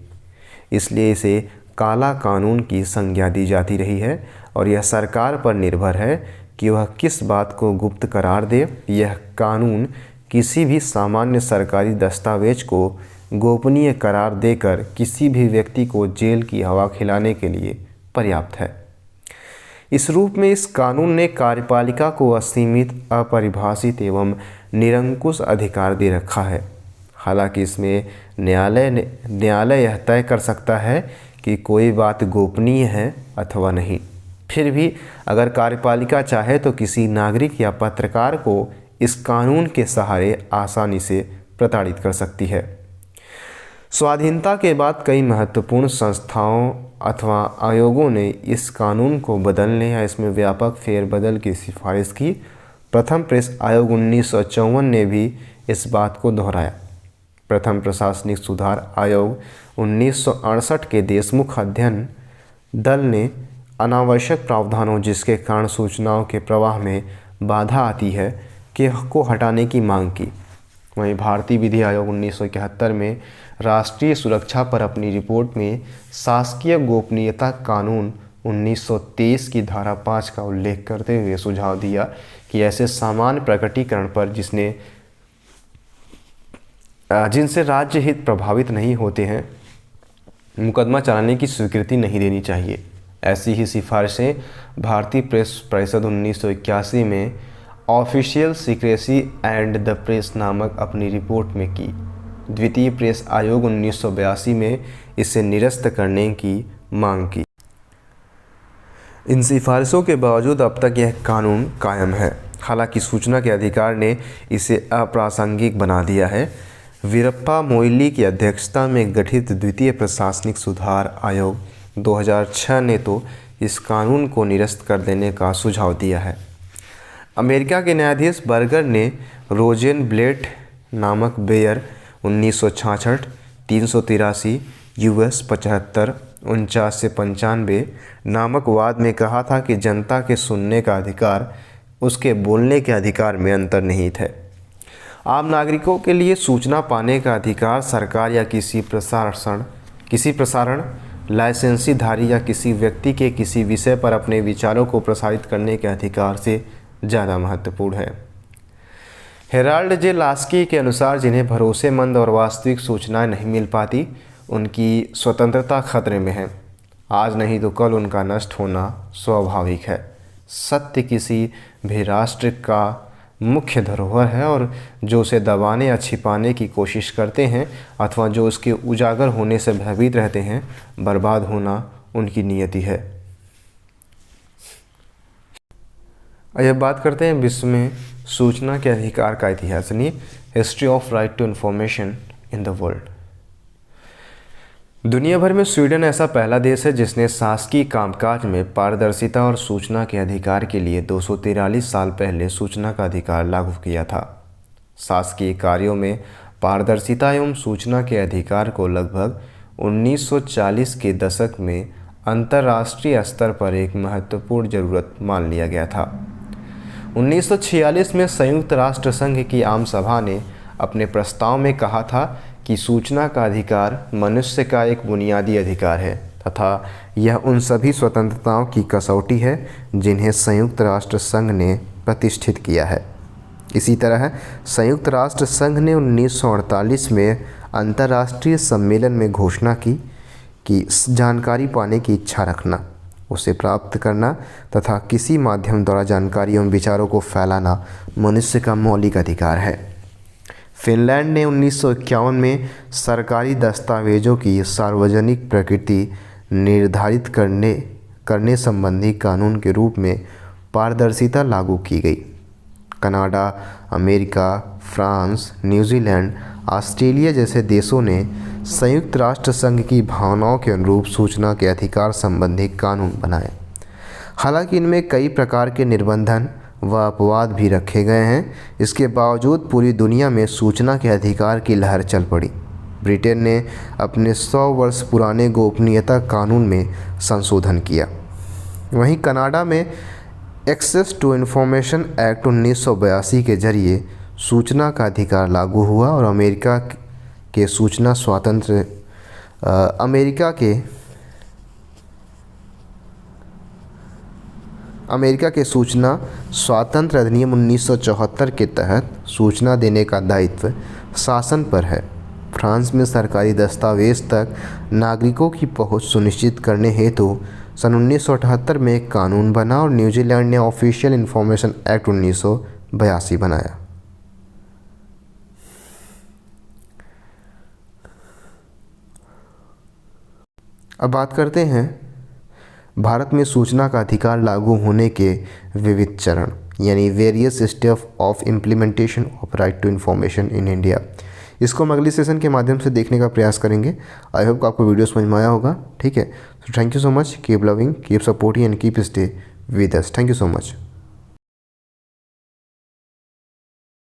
इसलिए इसे काला कानून की संज्ञा दी जाती रही है और यह सरकार पर निर्भर है कि वह किस बात को गुप्त करार दे। यह कानून किसी भी सामान्य सरकारी दस्तावेज को गोपनीय करार देकर किसी भी व्यक्ति को जेल की हवा खिलाने के लिए पर्याप्त है। इस रूप में इस कानून ने कार्यपालिका को असीमित, अपरिभाषित एवं निरंकुश अधिकार दे रखा है। हालांकि इसमें न्यायालय यह तय कर सकता है कि कोई बात गोपनीय है अथवा नहीं। फिर भी अगर कार्यपालिका चाहे तो किसी नागरिक या पत्रकार को इस कानून के सहारे आसानी से प्रताड़ित कर सकती है। स्वाधीनता के बाद कई महत्वपूर्ण संस्थाओं अथवा आयोगों ने इस कानून को बदलने या इसमें व्यापक फेरबदल की सिफारिश की। प्रथम प्रेस आयोग 1954 ने भी इस बात को दोहराया। प्रथम प्रशासनिक सुधार आयोग 1968 के देशमुख अध्ययन दल ने अनावश्यक प्रावधानों जिसके कारण सूचनाओं के प्रवाह में बाधा आती है को हटाने की मांग की। वहीं भारतीय विधि आयोग 1971 में राष्ट्रीय सुरक्षा पर अपनी रिपोर्ट में शासकीय गोपनीयता कानून 1923 की धारा 5 का उल्लेख करते हुए सुझाव दिया कि ऐसे सामान्य प्रकटीकरण पर जिनसे राज्य हित प्रभावित नहीं होते हैं मुकदमा चलाने की स्वीकृति नहीं देनी चाहिए। ऐसी ही सिफारिशें भारतीय प्रेस परिषद 1981 में official secrecy and the press नामक अपनी रिपोर्ट में की। द्वितीय प्रेस आयोग 1982 में इसे निरस्त करने की मांग की। इन सिफारिशों के बावजूद अब तक यह कानून कायम है। हालांकि सूचना के अधिकार ने इसे अप्रासंगिक बना दिया है। वीरप्पा मोइली की अध्यक्षता में गठित द्वितीय प्रशासनिक सुधार आयोग 2006 ने तो इस कानून को निरस्त कर देने का सुझाव दिया है। अमेरिका के न्यायाधीश बर्गर ने रोजेनब्लेट नामक बेयर 1966, 383 US 75, 49 से 95 नामक वाद में कहा था कि जनता के सुनने का अधिकार उसके बोलने के अधिकार में अंतर निहित है। आम नागरिकों के लिए सूचना पाने का अधिकार सरकार या किसी प्रसारण लाइसेंसीधारी या किसी व्यक्ति के किसी विषय पर अपने विचारों को प्रसारित करने के अधिकार से ज़्यादा महत्वपूर्ण है। हेराल्ड जे लास्की के अनुसार जिन्हें भरोसेमंद और वास्तविक सूचनाएं नहीं मिल पाती उनकी स्वतंत्रता खतरे में है। आज नहीं तो कल उनका नष्ट होना स्वाभाविक है। सत्य किसी भी राष्ट्र का मुख्य धरोहर है और जो उसे दबाने या छिपाने की कोशिश करते हैं अथवा जो उसके उजागर होने से भयभीत रहते हैं, बर्बाद होना उनकी नियति है। आइए बात करते हैं विश्व में सूचना के अधिकार का इतिहास, यानी history of right to information in the world. दुनिया भर में स्वीडन ऐसा पहला देश है जिसने शासकीय कामकाज में पारदर्शिता और सूचना के अधिकार के लिए 243 साल पहले सूचना का अधिकार लागू किया था। शासकीय कार्यों में पारदर्शिता एवं सूचना के अधिकार को लगभग 1940 के दशक में अंतर्राष्ट्रीय स्तर पर एक महत्वपूर्ण जरूरत मान लिया गया था। 1946 में संयुक्त राष्ट्र संघ की आम सभा ने अपने प्रस्ताव में कहा था कि सूचना का अधिकार मनुष्य का एक बुनियादी अधिकार है तथा यह उन सभी स्वतंत्रताओं की कसौटी है जिन्हें संयुक्त राष्ट्र संघ ने प्रतिष्ठित किया है। इसी तरह संयुक्त राष्ट्र संघ ने 1948 में अंतर्राष्ट्रीय सम्मेलन में घोषणा की कि जानकारी पाने की इच्छा रखना, उसे प्राप्त करना तथा किसी माध्यम द्वारा जानकारी एवं विचारों को फैलाना मनुष्य का मौलिक अधिकार है। फिनलैंड ने 1951 में सरकारी दस्तावेजों की सार्वजनिक प्रकृति निर्धारित करने संबंधी कानून के रूप में पारदर्शिता लागू की गई। Canada, America, France, New Zealand, Australia जैसे देशों ने संयुक्त राष्ट्र संघ की भावनाओं के अनुरूप सूचना के अधिकार संबंधी कानून बनाए। हालांकि इनमें कई प्रकार के निर्बंधन व अपवाद भी रखे गए हैं, इसके बावजूद पूरी दुनिया में सूचना के अधिकार की लहर चल पड़ी। ब्रिटेन ने अपने 100 वर्ष पुराने गोपनीयता कानून में संशोधन किया। वहीं कनाडा में एक्सेस टू इंफॉर्मेशन एक्ट 1982 के जरिए सूचना का अधिकार लागू हुआ और अमेरिका के सूचना स्वातंत्र अधिनियम 1974 के तहत सूचना देने का दायित्व शासन पर है। फ्रांस में सरकारी दस्तावेज तक नागरिकों की पहुंच सुनिश्चित करने हेतु सन 1978 में एक कानून बना और न्यूजीलैंड ने ऑफिशियल इंफॉर्मेशन एक्ट 1982 बनाया। अब बात करते हैं भारत में सूचना का अधिकार लागू होने के विविध चरण, यानी various step of implementation of right to information in India. इसको हम अगली सेशन के माध्यम से देखने का प्रयास करेंगे। आई होप आपको वीडियो समझ में आया होगा। ठीक है, तो thank you so much, keep loving, keep supporting and keep stay with us. Thank you so much.